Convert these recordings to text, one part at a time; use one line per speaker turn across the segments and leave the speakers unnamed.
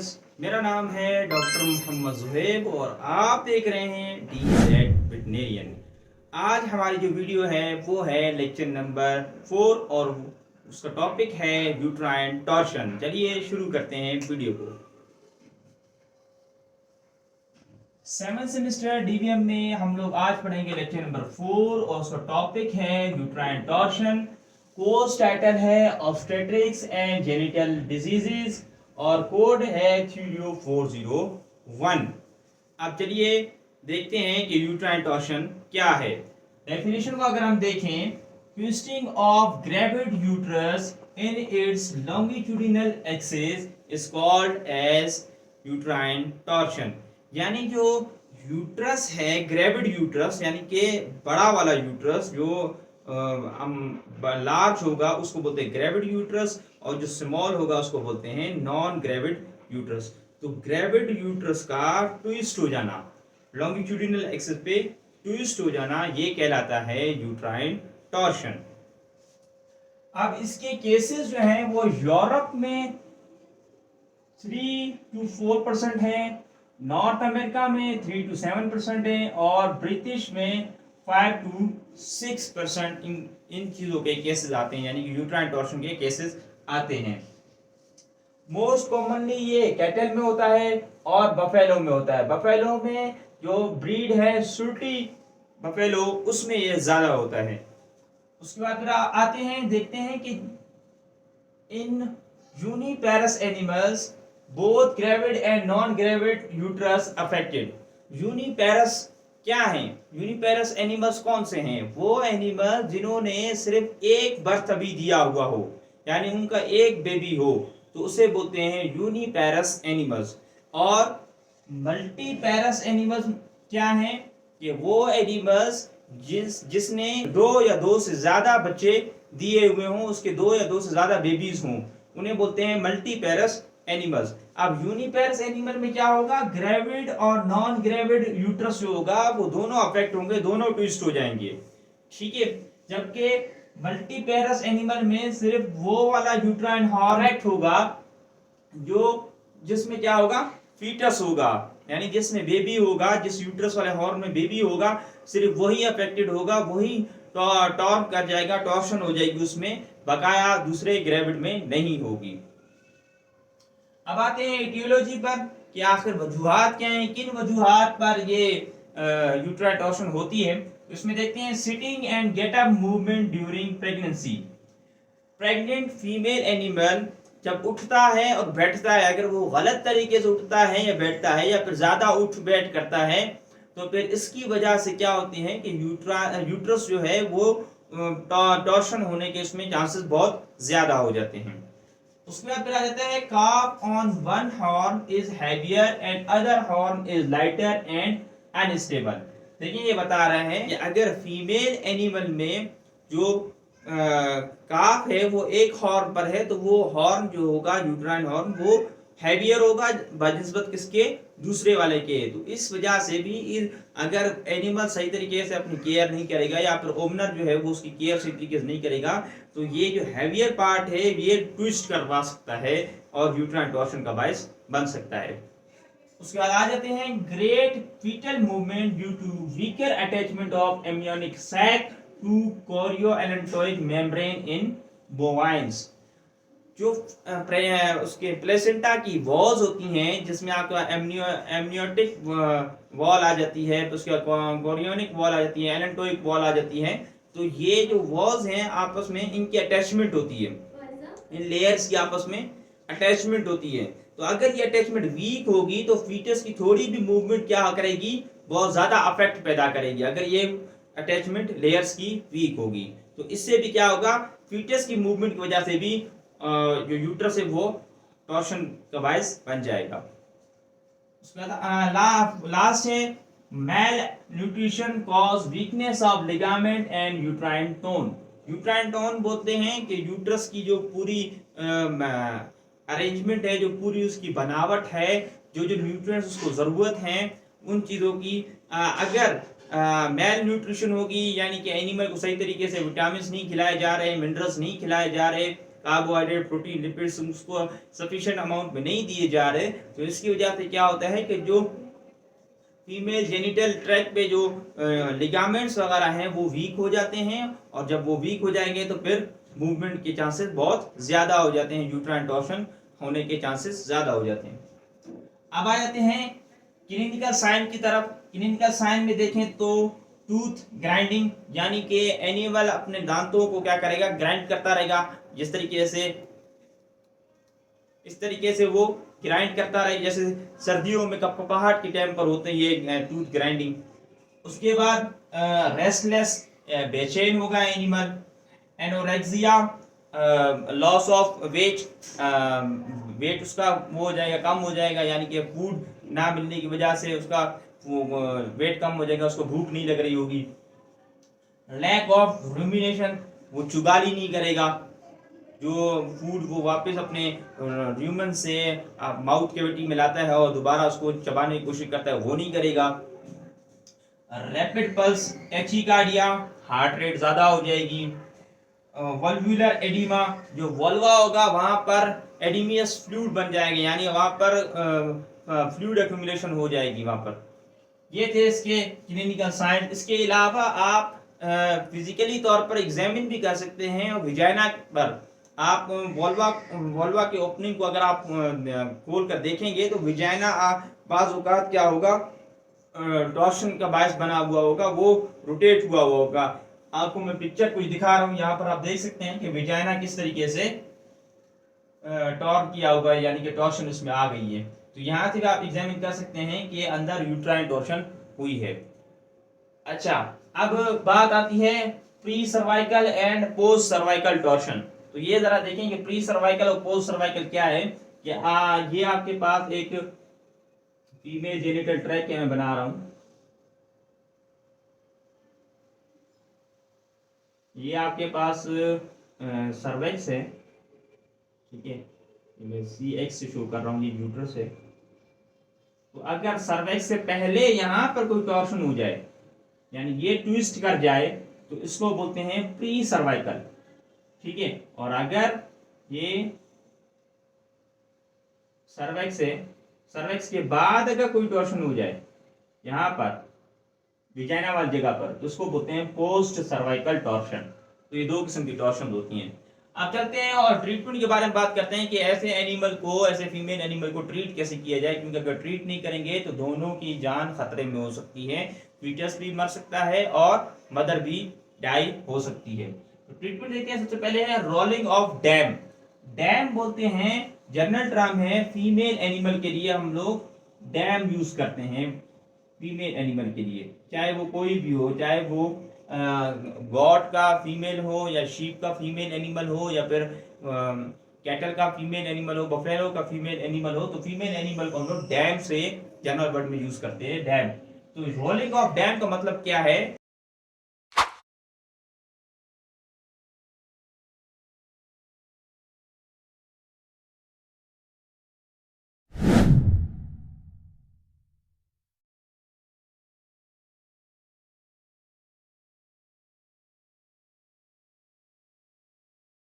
Viewers, मेरा नाम है डॉक्टर मोहम्मद जुहैब और आप देख रहे हैं DZ वेटनेरियन। आज हमारी जो वीडियो है वो है लेक्चर नंबर 4 और उसका टॉपिक है यूट्राइन टॉर्शन। चलिए शुरू करते हैं वीडियो को। 7th सेमेस्टर DVM में हम लोग आज पढ़ेंगे लेक्चर नंबर 4 और उसका टॉपिक है यूट्राइन टॉर्शन। कोर्स टाइटल है ऑब्स्टेट्रिक्स एंड जेनिटल डिजीजेस और कोड है 30401। अब चलिए देखते हैं कि यूट्राइन टॉर्शन क्या है। डेफिनेशन को अगर हम देखें, twisting of gravid uterus in its longitudinal axis is called as uterine torsion. यानी जो यूट्रस है, ग्रेविड यूट्रस यानी कि बड़ा वाला यूट्रस जो लार्ज होगा उसको बोलते हैं ग्रेविड यूट्रस और जो स्मॉल होगा उसको बोलते हैं नॉन ग्रेविड यूट्रस। तो ग्रेविड यूट्रस का ट्विस्ट हो जाना, लॉन्गिट्यूडिनल एक्सिस पे ट्विस्ट हो जाना, ये कहलाता है यूट्राइन टॉर्शन। अब इसके केसेस जो हैं वो यूरोप में 3 to 4% है, नॉर्थ अमेरिका में 3 to 7% है और ब्रिटिश में 5 to 6% इन चीजों के केसेस आते हैं, यानी कि यूट्राइन टॉर्शन के केसेस आते हैं। मोस्ट कॉमनली ये कैटल में होता है और बफेलो में होता है। बफेलो में जो ब्रीड है सुल्टी बफेलो, उसमें ये ज्यादा होता है। उसके बाद फिर आते हैं, देखते हैं कि इन uniparous animals both gravid and non gravid uterus affected. Uniparous क्या है? यूनिपेरस एनिमल्स कौन से हैं? वो एनिमल जिन्होंने सिर्फ एक बर्थ अभी दिया हुआ हो, यानी उनका एक बेबी हो, तो उसे बोलते हैं यूनिपेरस एनिमल्स। और मल्टीपेरस एनिमल्स क्या हैं? कि वो एनिमल्स जिसने 2 या 2 से ज्यादा बच्चे दिए हुए हों, उसके 2 या 2 से ज्यादा बेबीज हों, उन्हें बोलते हैं मल्टीपेरस एनिमल्स। अब यूनिपेरस एनिमल में क्या होगा? ग्रेविड और नॉन ग्रेविड यूट्रस जो होगा वो दोनों अफेक्ट होंगे, दोनों ट्विस्ट हो जाएंगे, ठीक है। जबकि मल्टीपेरस एनिमल में सिर्फ वो वाला यूट्राइन हॉर्न होगा जो जिसमें क्या होगा? फीटस होगा, यानी जिसमें बेबी होगा, जिस यूट्रस वाले हॉर्न में बेबी होगा, सिर्फ वही अफेक्टेड होगा, वही टॉर्न कर जाएगा, टॉर्शन हो जाएगी उसमें, बकाया दूसरे ग्रेविड में नहीं होगी। अब आते हैं एटियोलॉजी पर कि आखिर वजूहात क्या हैं, किन वजूहात पर ये यूट्राइन टॉर्शन होती है। इसमें देखते हैं sitting and get up movement during pregnancy. Pregnant female animal जब उठता है और बैठता है, अगर वो गलत तरीके से उठता है या बैठता है या फिर ज्यादा उठ बैठ करता है, तो फिर इसकी वजह से क्या होती है कि यूट्रस जो है वो टॉर्शन होने के उसमें चांसेस बहुत ज्यादा हो जाते हैं। उसके बाद फिर आ जाता है calf on one horn is heavier and other horn is lighter and unstable। देखिए ये बता रहे हैं कि अगर फीमेल एनिमल में जो काफ है वो एक हॉर्न पर है, तो वो हॉर्न जो होगा यूट्राइन हॉर्न वो हैवियर होगा बनिस्बत किसके? दूसरे वाले के। तो इस वजह से भी अगर एनिमल सही तरीके से अपनी केयर नहीं करेगा या फिर ओनर जो है वो उसकी केयर सही तरीके से नहीं करेगा, तो ये जो हैवियर पार्ट है ये ट्विस्ट करवा सकता है और यूट्राइन टॉर्शन का बायस बन सकता है। उसके बाद आ जाते हैं great foetal movement due to weaker attachment of amniotic sac to chorioallantoic membrane in bovines. जो उसके प्लेसेंटा की वॉल्स होती हैं, जिसमें आपका एमनियोटिक वॉल आ जाती है, तो उसके कोरियोनिक वॉल आ जाती है, एलेंटोइक वॉल आ जाती है, तो ये जो वॉल्स हैं आपस में इनकी अटैचमेंट होती है, इन लेयर्स की आपस में अटैचमेंट होती है। तो अगर ये अटैचमेंट वीक होगी तो फीटस की थोड़ी भी मूवमेंट क्या करेगी? बहुत ज्यादा अफेक्ट पैदा करेगी, अगर ये अटैचमेंट लेयर्स की वीक होगी। तो इससे भी क्या होगा? फीटस की मूवमेंट की वजह से भी जो यूट्रस है वो टॉर्शन का बायस बन जाएगा। उसके बाद लास्ट है mail nutrition cause weakness of ligament and uterine tone. Uterine tone बोलते हैं कि यूट्रस की जो पूरी अरेंजमेंट है, जो पूरी उसकी बनावट है, जो जो न्यूट्रिएंट्स उसको जरूरत है, उन चीजों की अगर मेल न्यूट्रिशन होगी, यानी कि एनिमल को सही तरीके से विटामिन नहीं खिलाए जा रहे, मिनरल्स नहीं खिलाए जा रहे, कार्बोहाइड्रेट, प्रोटीन, लिपिड्स उसको सफिशिएंट अमाउंट में नहीं दिए जा रहे, तो इसकी वजह से क्या होता है कि जो फीमेल जेनिटल ट्रैक्ट पे जो लिगामेंट्स वगैरह हैं वो वीक हो जाते हैं, और जब वो वीक हो जाएंगे तो फिर मूवमेंट के चांसेस बहुत ज्यादा हो जाते हैं, यूट्राइन टॉर्शन होने के चांसेस ज्यादा हो जाते हैं। अब आ जाते हैं क्लिनिकल साइन की तरफ। क्लिनिकल साइन में देखें तो टूथ ग्राइंडिंग, यानी कि एनिमल अपने दांतों को क्या करेगा, ग्राइंड करता रहेगा, जिस तरीके से इस तरीके से वो ग्राइंड करता रहे, जैसे सर्दियों में कपकपाहट के टाइम पर होते हैं ये टूथ ग्राइंडिंग। उसके बाद रेस्टलेस, बेचैन होगा animal. Anorexia, loss of weight, weight उसका वो हो जाएगा, कम हो जाएगा, यानी कि फूड ना मिलने की वजह से उसका वेट कम हो जाएगा, उसको भूख नहीं लग रही होगी। लैक ऑफ रूमिनेशन, वो चुगाली नहीं करेगा, जो फूड वो वापस अपने ह्यूमन से माउथ कैविटी में लाता है और दोबारा उसको चबाने की कोशिश करता है, वो नहीं करेगा। रैपिड पल्स टैचिकार्डिया, हार्ट रेट ज्यादा हो जाएगी। वल्वुलर एडिमा, जो वल्वा होगा वहां पर एडिमियस फ्लूइड बन जाएगा, यानी वहां पर फ्लूइड एक्यूमुलेशन हो जाएगी वहां पर। ये थे इसके क्लिनिकल साइन। इसके अलावा आप फिजिकली तौर पर एग्जामिन भी कर सकते हैं, और विजाइना पर आप वोल्वा के ओपनिंग को अगर आप खोल कर देखेंगे तो विजाइना बाज़ औक़ात क्या होगा, टॉर्शन का बायस बना हुआ होगा, वो रोटेट हुआ होगा। आपको मैं पिक्चर कुछ दिखा रहा हूँ, यहाँ पर आप देख सकते हैं कि विजाइना किस तरीके से टॉर्क किया हुआ है, यानी कि टॉर्शन इसमें आ गई है। तो यहाँ से भी आप एग्जामिन कर सकते हैं कि अंदर यूट्राइन टॉर्शन हुई है। अच्छा, अब बात आती है pre cervical and post cervical torsion. तो ये जरा देखें कि प्री सर्वाइकल और पोस्ट सर्वाइकल क्या है। कि ये आपके पास एक फीमेल जेनिटल ट्रैक्ट मैं बना रहा हूं, ये आपके पास सर्वेक्स है, ठीक है, मैं CX से शो कर रहा हूं, ये यूट्रस है। तो अगर सर्वेक्स से पहले यहां पर कोई टॉर्शन हो जाए, यानी ये ट्विस्ट कर जाए, तो इसको बोलते हैं प्री सर्वाइकल, ठीक है। और अगर ये सर्वेक्स है, सर्वेक्स के बाद अगर कोई टॉर्शन हो जाए यहां पर विजाइना वाली जगह पर, तो उसको बोलते हैं पोस्ट सर्वाइकल टॉर्शन। तो ये दो किस्म की टॉर्शन होती हैं। अब चलते हैं और ट्रीटमेंट के बारे में बात करते हैं कि ऐसे एनिमल को, ऐसे फीमेल एनिमल को ट्रीट कैसे किया जाए, क्योंकि अगर ट्रीट नहीं करेंगे तो दोनों की जान खतरे में हो सकती है, फीटस भी मर सकता है और मदर भी डाई हो सकती है। तो ट्रीटमेंट देखते हैं। सबसे पहले है रोलिंग ऑफ डैम। डैम बोलते हैं, जनरल टर्म है फीमेल एनिमल के लिए, हम लोग डैम यूज करते हैं फीमेल एनिमल के लिए, चाहे वो कोई भी हो, चाहे वो गॉट का फीमेल हो या शीप का फीमेल एनिमल हो, या फिर कैटल का फीमेल एनिमल हो, बफेलो का फीमेल एनिमल हो। तो फीमेल एनिमल को हम लोग डैम से जनरल वर्ड में यूज करते हैं, डैम। तो रोलिंग ऑफ डैम का मतलब क्या है।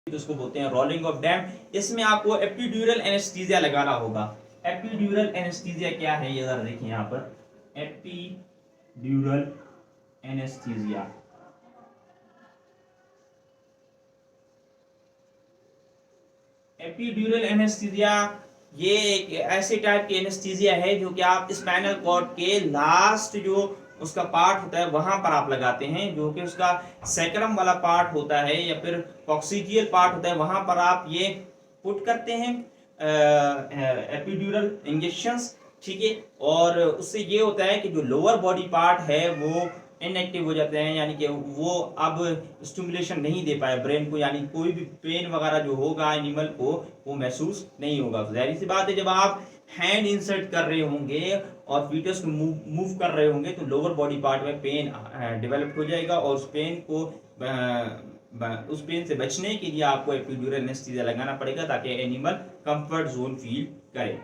तो उसको बोलते हैं रोलिंग ऑफ डैम। इसमें आपको एपिड्यूरल एनेस्थीसिया लगाना होगा। एपिड्यूरल एनेस्थीसिया क्या है, ये जरा देखिए यहाँ पर, एपिड्यूरल एनेस्थीसिया। एपिड्यूरल एनेस्थीसिया ये एक ऐसे टाइप की एनेस्थीसिया है जो कि आप स्पाइनल कॉर्ड के लास्ट जो उसका पार्ट होता है वहां पर आप लगाते हैं, जो कि उसका सैक्रम वाला पार्ट होता है या फिर कॉक्सिजियल पार्ट होता है, वहां पर आप ये पुट करते हैं एपिड्यूरल इंजेक्शंस, ठीक है। और उससे ये होता है कि जो लोअर बॉडी पार्ट है वो इनएक्टिव हो जाते हैं, यानी कि वो अब स्टिमुलेशन नहीं दे पाए ब्रेन को, यानी कोई भी पेन वगैरह जो होगा एनिमल को वो महसूस नहीं होगा। जाहिर सी बात है, जब आप हैंड इंसर्ट कर रहे होंगे और फीटस को मूव कर रहे होंगे तो लोअर बॉडी पार्ट में पेन डेवलप हो जाएगा, और उस पेन से बचने के लिए आपको एपिड्यूरल एनेस्थीसिया लगाना पड़ेगा ताकि एनिमल कंफर्ट जोन फील करे।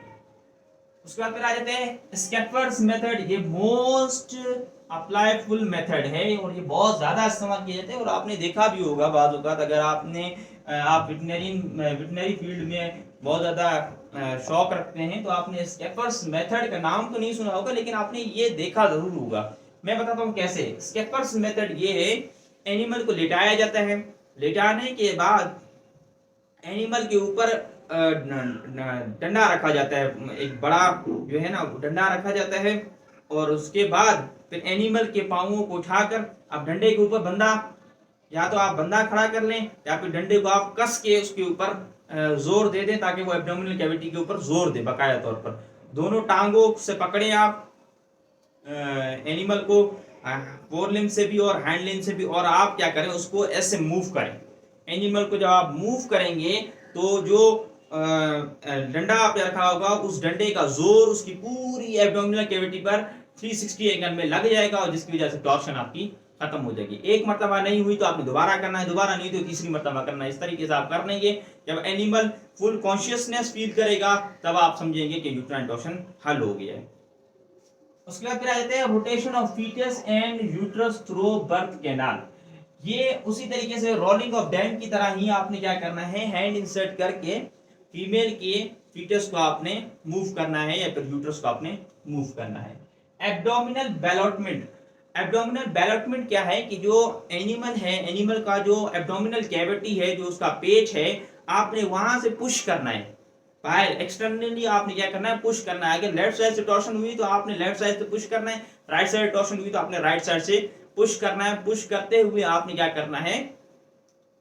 उसके बाद फिर आ जाते हैं स्कैफर्स मेथड। ये मोस्ट अप्लाईफुल मेथड है और ये बहुत ज्यादा इस्तेमाल किया जाता है, और आपने देखा भी होगा बाज़ औक़ात अगर आपने आप वेटनरी फील्ड में बहुत ज़्यादा शौक रखते हैं तो आपने स्केपर्स मेथड का नाम तो नहीं सुना होगा, लेकिन आपने ये देखा जरूर होगा। मैं बताता हूँ कैसे। स्केपर्स मेथड ये है, एनिमल को लेटाया जाता है, लेटाने के बाद एनिमल के ऊपर डंडा रखा जाता है, एक बड़ा जो है ना डंडा रखा जाता है, और उसके बाद फिर एनिमल के पांवों को उठाकर आप डंडे के ऊपर बंधा, या तो आप बंधा खड़ा कर लें या फिर डंडे को आप कस के उसके ऊपर जोर दे दें ताकि वो एब्डोमिनल कैविटी के ऊपर जोर दे बकाया तौर पर। दोनों टांगों से पकड़े आप एनिमल को, फोर लिम्ब से भी और हैंड लिम्ब से भी, और आप क्या करें उसको ऐसे मूव करें। एनिमल को जब आप मूव करेंगे तो जो डंडा आपने रखा होगा उस डंडे का जोर उसकी पूरी एब्डोमिनल कैविटी पर 360 एंगल में लग जाएगा, और जिसकी वजह से टॉर्शन आपकी खत्म हो जाएगी। एक मरतबा नहीं हुई तो आपने दोबारा करना है, दोबारा नहीं तो तीसरी मरतबा करना है। इस तरीके से आप कर लेंगे। जब एनिमल फुल कॉन्शियसनेस फील करेगा तब आप समझेंगे कि यूट्राइन टॉर्शन हल हो गया है। उसके बाद फिर आ जाते हैं rotation of foetus and uterus through birth canal. ये उसी तरीके से रोलिंग ऑफ डैम की तरह ही आपने क्या करना है, हैंड इंसर्ट करके फीमेल के फीटस को आपने मूव करना है या फिर यूट्रस को आपने मूव करना है। Abdominal ballottement. एब्डोमिनल बैलोटमेंट क्या है कि जो एनिमल है, एनिमल का जो एब्डोमिनल कैविटी है, जो उसका पेट है, आपने वहां से पुश करना है बाहर एक्सटर्नली। आपने क्या करना है, पुश करना है। अगर लेफ्ट साइड से टॉर्शन हुई तो आपने लेफ्ट साइड से पुश करना है, राइट साइड टॉर्शन हुई तो आपने राइट साइड से पुश करना है। पुश करते हुए आपने क्या करना है,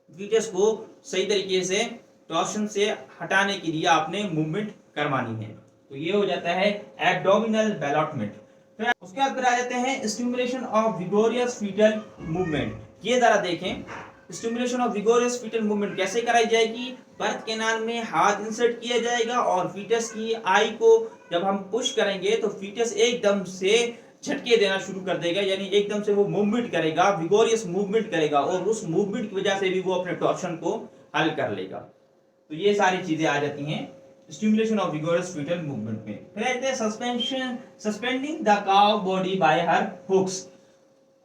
फीटस को सही तरीके से टॉर्शन से हटाने के लिए आपने मूवमेंट करवानी है। तो ये हो जाता है एब्डोमिनल बैलोटमेंट। फिर उसके बाद फिर आ जाते हैं stimulation of vigorous foetal movement. ये जरा देखें, stimulation of vigorous foetal movement कैसे कराई जाएगी। बर्थ कैनाल में हाथ इंसर्ट किया जाएगा और फीटस की आई को जब हम पुश करेंगे तो फीटस एकदम से झटके देना शुरू कर देगा, यानी एकदम से वो मूवमेंट करेगा, विगोरियस मूवमेंट करेगा, और उस मूवमेंट की वजह से भी वो अपने टॉर्शन को हल कर लेगा। तो ये सारी चीजें आ जाती हैं stimulation of vigorous foetal movement में। फिर आते हैं suspending the cow body by her hooks.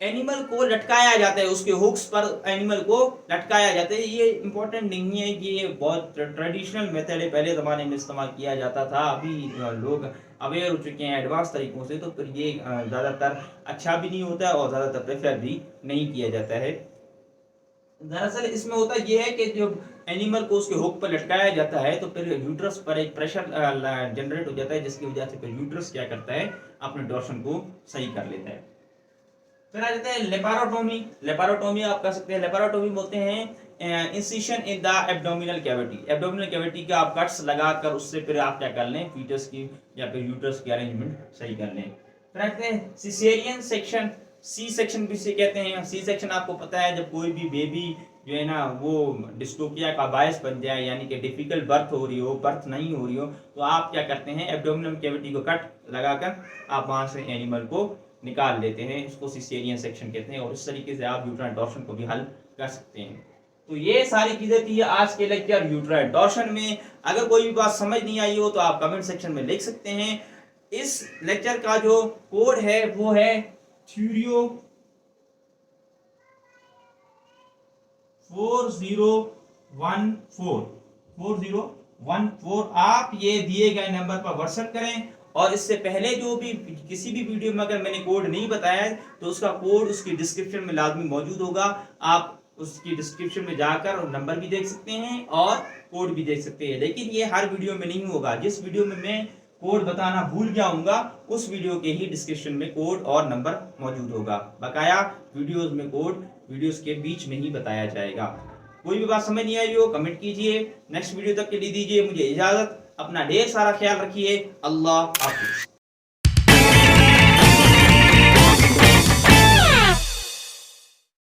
Animal को लटकाया जाता है, उसके हुक्स पर एनिमल को लटकाया जाता है। ये इंपॉर्टेंट नहीं है कि ये बहुत ट्रेडिशनल मेथड है, पहले ज़माने में इस्तेमाल किया जाता था। अभी लोग अवेयर हो चुके हैं एडवांस तरीकों से, तो फिर ये ज़्यादातर अच्छा भी नहीं होता है और ज़्यादातर प्रेफर भी नहीं किया जाता है। दरअसल इसमें होता यह है कि जब एनिमल को उसके हुक पर लटकाया जाता है तो फिर यूट्रस पर एक प्रेशर जनरेट हो जाता है, जिसकी वजह से फिर यूट्रस क्या करता है, अपने टॉर्शन को सही कर लेता है। फिर आ जाता है लेपारोटोमी। लेपारोटोमी आप कर सकते हैं। लेपारोटोमी बोलते हैं incision in the abdominal cavity. Abdominal cavity का आप कट्स लगाकर उससे फिर आप क्या कर लें, फीटस की या फिर यूट्रस की अरेंजमेंट सही कर लें। फिर आते हैं सिसेरियन सेक्शन। सी सेक्शन भी से कहते हैं। सी सेक्शन आपको पता है, जब कोई भी बेबी जो है ना वो डिस्टोपिया का बायस बन जाए, यानी कि डिफिकल्ट बर्थ हो रही हो, बर्थ नहीं हो रही हो, तो आप क्या करते हैं, एब्डोमिनल कैविटी को कट लगाकर आप वहां से एनिमल को निकाल लेते हैं। इसको सिसेरियन सेक्शन कहते हैं, और इस तरीके से आप यूट्राइन टॉर्शन को भी हल कर सकते हैं। तो ये सारी चीजें थी आज के लेक्चर यूट्राइन टॉर्शन में। अगर कोई भी बात समझ नहीं आई हो तो आप कमेंट सेक्शन में लिख सकते हैं। इस लेक्चर का जो कोड है वो है थ्यूरियो 4014। आप ये दिए गए नंबर पर व्हाट्सएप करें, और इससे पहले जो भी किसी भी वीडियो में अगर मैंने कोड नहीं बताया तो उसका कोड उसकी डिस्क्रिप्शन में लाजमी मौजूद होगा। आप उसकी डिस्क्रिप्शन में जाकर नंबर भी देख सकते हैं और कोड भी देख सकते हैं। लेकिन ये हर वीडियो में नहीं होगा। जिस वीडियो में मैं कोड बताना भूल जाऊंगा उस वीडियो के ही डिस्क्रिप्शन में कोड और नंबर मौजूद होगा। बकाया वीडियोस में कोड वीडियोस के बीच में ही बताया जाएगा। कोई भी बात समझ नहीं आई हो कमेंट कीजिए। नेक्स्ट वीडियो तक के लिए दीजिए मुझे इजाजत। अपना ढेर सारा ख्याल रखिए। अल्लाह हाफिज।